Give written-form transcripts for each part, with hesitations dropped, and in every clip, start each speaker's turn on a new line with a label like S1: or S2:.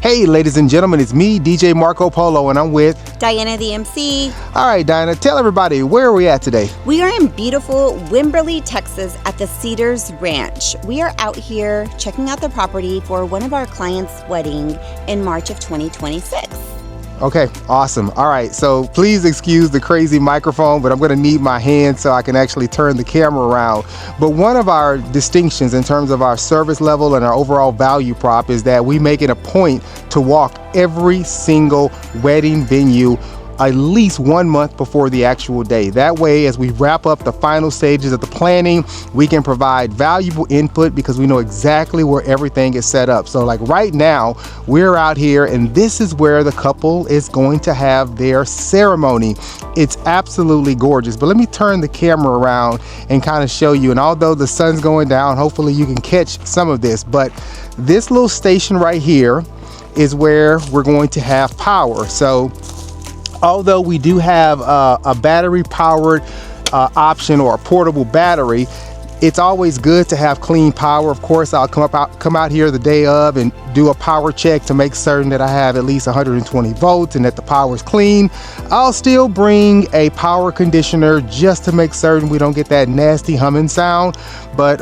S1: Hey, ladies and gentlemen, it's me, DJ Marco Polo, and I'm with
S2: Diana the MC.
S1: All right, Diana, tell everybody, where are we at today?
S2: We are in beautiful Wimberley, Texas at the Cedars Ranch. We are out here checking out the property for one of our clients' wedding in March of 2026.
S1: Okay, awesome. All right, so please excuse the crazy microphone, but I'm gonna need my hand so I can actually turn the camera around. But one of our distinctions in terms of our service level and our overall value prop is that we make it a point to walk every single wedding venue at least 1 month before the actual day. That way, as we wrap up the final stages of the planning, we can provide valuable input because we know exactly where everything is set up. So like right now, we're out here and this is where the couple is going to have their ceremony. It's absolutely gorgeous, but let me turn the camera around and kind of show you. And although the sun's going down, hopefully you can catch some of this, but this little station right here is where we're going to have power. So although we do have a battery powered option or a portable battery, it's always good to have clean power. Of course, I'll come out here the day of and do a power check to make certain that I have at least 120 volts and that the power is clean. I'll still bring a power conditioner just to make certain we don't get that nasty humming sound, but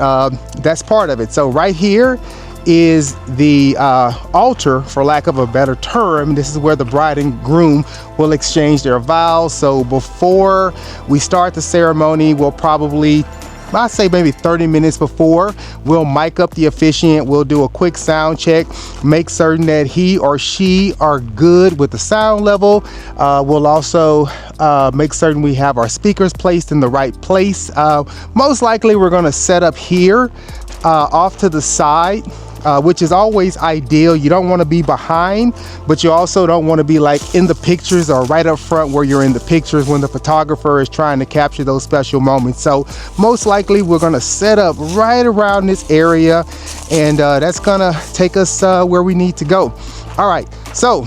S1: that's part of it. So right here is the altar, for lack of a better term. This is where the bride and groom will exchange their vows. So before we start the ceremony, we'll probably, I'd say maybe 30 minutes before, we'll mic up the officiant. We'll do a quick sound check, make certain that he or she are good with the sound level. We'll also make certain we have our speakers placed in the right place. Most likely we're gonna set up here off to the side, which is always ideal. You don't want to be behind, but you also don't want to be like in the pictures or right up front where you're in the pictures when the photographer is trying to capture those special moments. So most likely we're going to set up right around this area, and that's going to take us where we need to go. All right, so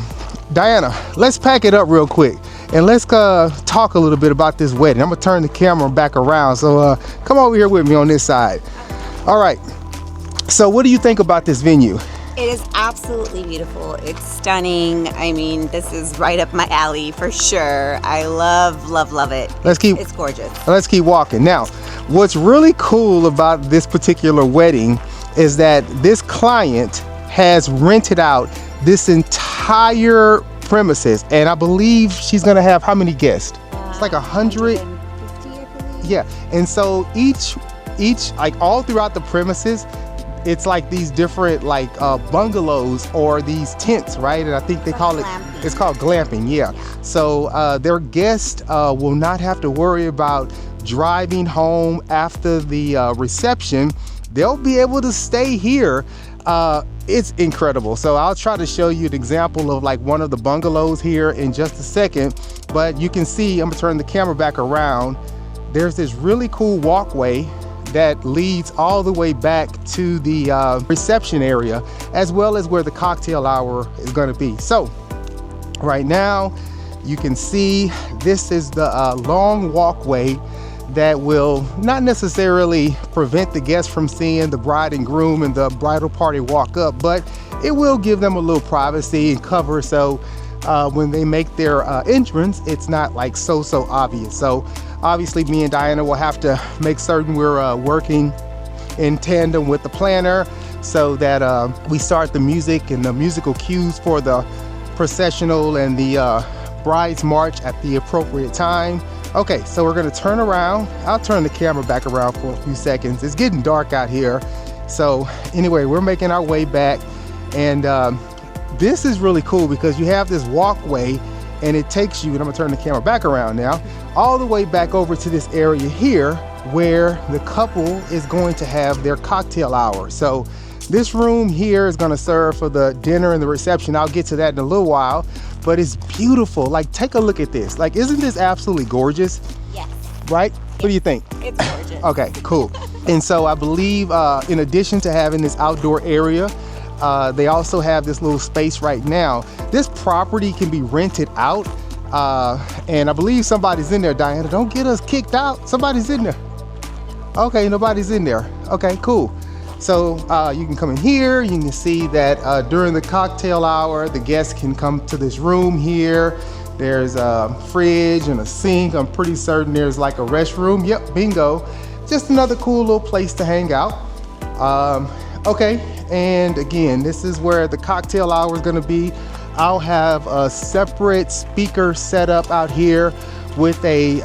S1: Diana, let's pack it up real quick and let's talk a little bit about this wedding. I'm gonna turn the camera back around, so come over here with me on this side. All right, so what do you think about this venue?
S2: It is absolutely beautiful. It's stunning. I mean, this is right up my alley for sure. I love it. It's gorgeous.
S1: Let's keep walking. Now, what's really cool about this particular wedding is that this client has rented out this entire premises, and I believe she's gonna have how many guests? It's like 150, I believe. Yeah, and so each like all throughout the premises, it's like these different like bungalows or these tents, right? And I think they call it, it's called glamping, yeah. So their guests will not have to worry about driving home after the reception. They'll be able to stay here. It's incredible. So I'll try to show you an example of like one of the bungalows here in just a second, but you can see, I'm gonna turn the camera back around. There's this really cool walkway that leads all the way back to the reception area, as well as where the cocktail hour is going to be. So right now you can see this is the long walkway that will not necessarily prevent the guests from seeing the bride and groom and the bridal party walk up, but it will give them a little privacy and cover, so when they make their entrance, it's not like so obvious. So obviously me and Diana will have to make certain we're working in tandem with the planner so that we start the music and the musical cues for the processional and the bride's march at the appropriate time. Okay, so we're gonna turn around. I'll turn the camera back around for a few seconds. It's getting dark out here. So anyway, we're making our way back, and this is really cool because you have this walkway and it takes you, and I'm gonna turn the camera back around now, all the way back over to this area here where the couple is going to have their cocktail hour. So this room here is gonna serve for the dinner and the reception. I'll get to that in a little while, but it's beautiful. Like, take a look at this. Like, isn't this absolutely gorgeous?
S2: Yes.
S1: Right? What do you think?
S2: It's gorgeous.
S1: Okay, cool. And so I believe in addition to having this outdoor area, they also have this little space right now. This property can be rented out, and I believe somebody's in there. Diana, don't get us kicked out. Somebody's in there. Okay, nobody's in there. Okay, cool. So you can come in here, you can see that during the cocktail hour, the guests can come to this room here. There's a fridge and a sink. I'm pretty certain there's like a restroom. Yep, bingo. Just another cool little place to hang out. Okay, and again, this is where the cocktail hour is gonna be. I'll have a separate speaker set up out here with a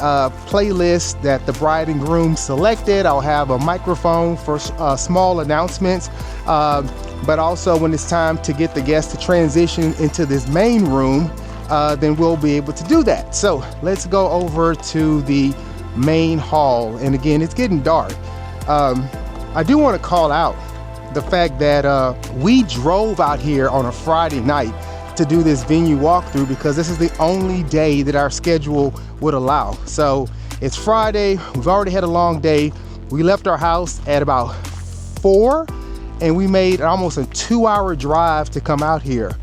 S1: playlist that the bride and groom selected. I'll have a microphone for small announcements, but also when it's time to get the guests to transition into this main room, then we'll be able to do that. So let's go over to the main hall. And again, it's getting dark. I do want to call out the fact that we drove out here on a Friday night to do this venue walkthrough because this is the only day that our schedule would allow. So it's Friday, we've already had a long day. We left our house at about 4 and we made almost a 2-hour drive to come out here.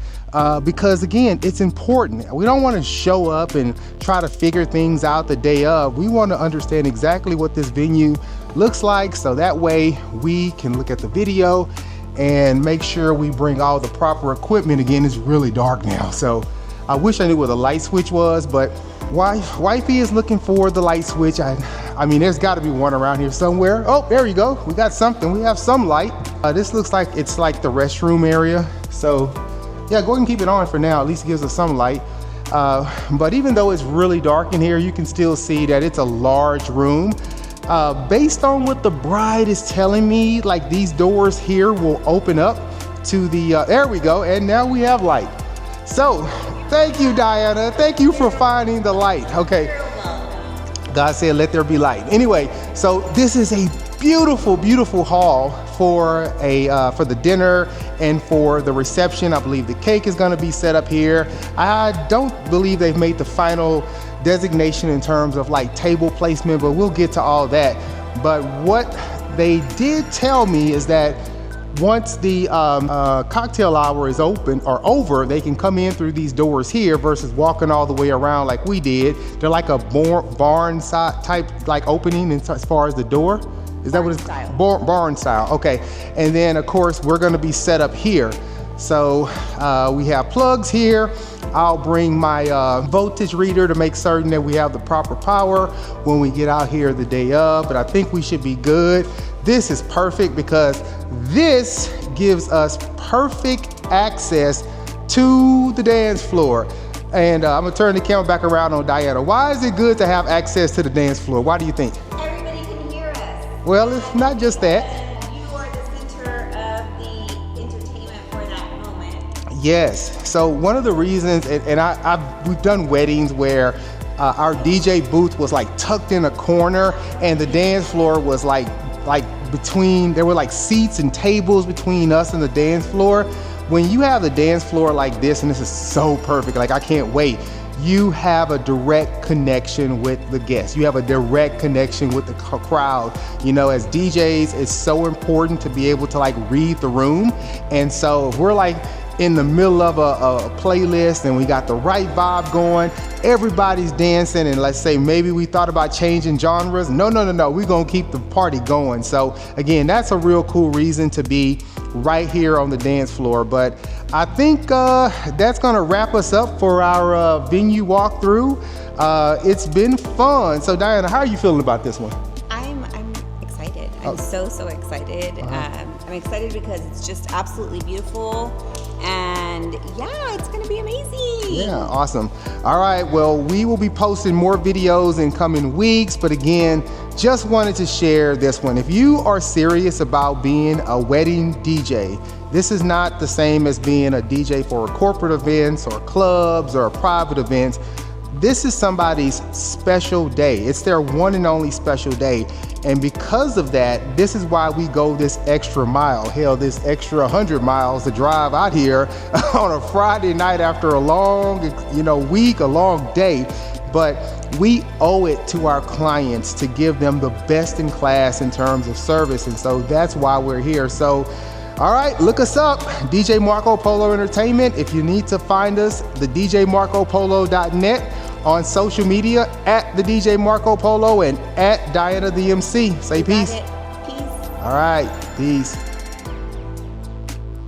S1: Because again, it's important. We don't want to show up and try to figure things out the day of. We want to understand exactly what this venue looks like, so that way we can look at the video and make sure we bring all the proper equipment. Again, it's really dark now, so I wish I knew where the light switch was, but wifey is looking for the light switch. I mean, there's got to be one around here somewhere. Oh, there you go. We got something. We have some light. This looks like it's like the restroom area, so yeah, go ahead and keep it on for now. At least it gives us some light. But even though it's really dark in here, you can still see that it's a large room. Based on what the bride is telling me, like these doors here will open up to the, there we go, and now we have light. So, thank you, Diana. Thank you for finding the light. Okay. God said, let there be light. Anyway, so this is a beautiful, beautiful hall for the dinner and for the reception. I believe the cake is gonna be set up here. I don't believe they've made the final designation in terms of like table placement, but we'll get to all that. But what they did tell me is that once the cocktail hour is open or over, they can come in through these doors here versus walking all the way around like we did. They're like a barn type like opening as far as the door. Is that what it's called? Barn style, okay. And then of course, we're gonna be set up here. So we have plugs here. I'll bring my voltage reader to make certain that we have the proper power when we get out here the day of, but I think we should be good. This is perfect because this gives us perfect access to the dance floor. And I'm gonna turn the camera back around on Diana. Why is it good to have access to the dance floor? Why do you think?
S2: Everybody can hear us.
S1: Well, it's not just that.
S2: You are the center of the entertainment for that moment.
S1: Yes. So one of the reasons, and we've done weddings where our DJ booth was like tucked in a corner, and the dance floor was like between. There were like seats and tables between us and the dance floor. When you have the dance floor like this, and this is so perfect, like I can't wait. You have a direct connection with the guests. You have a direct connection with the crowd. You know, as DJs, it's so important to be able to like read the room. And so if we're like in the middle of a playlist and we got the right vibe going, everybody's dancing, and let's say maybe we thought about changing genres. No, we're gonna keep the party going. So again, that's a real cool reason to be right here on the dance floor. But I think that's gonna wrap us up for our venue walkthrough. It's been fun. So Diana, how are you feeling about this one?
S2: I'm excited. I'm so excited. I'm excited because it's just absolutely beautiful. And yeah, it's gonna be amazing.
S1: Yeah, awesome. All right, well, we will be posting more videos in coming weeks, but again, just wanted to share this one. If you are serious about being a wedding DJ, this is not the same as being a DJ for corporate events or clubs or private events. This is somebody's special day. It's their one and only special day. And because of that, this is why we go this extra mile, hell, this extra 100 miles to drive out here on a Friday night after a long, week, a long day. But we owe it to our clients to give them the best in class in terms of service. And so that's why we're here. So, all right, look us up, DJ Marco Polo Entertainment. If you need to find us, the DJMarcoPolo.net. On social media, at the DJ Marco Polo and at Diana the MC. Say peace.
S2: Peace.
S1: All right, peace.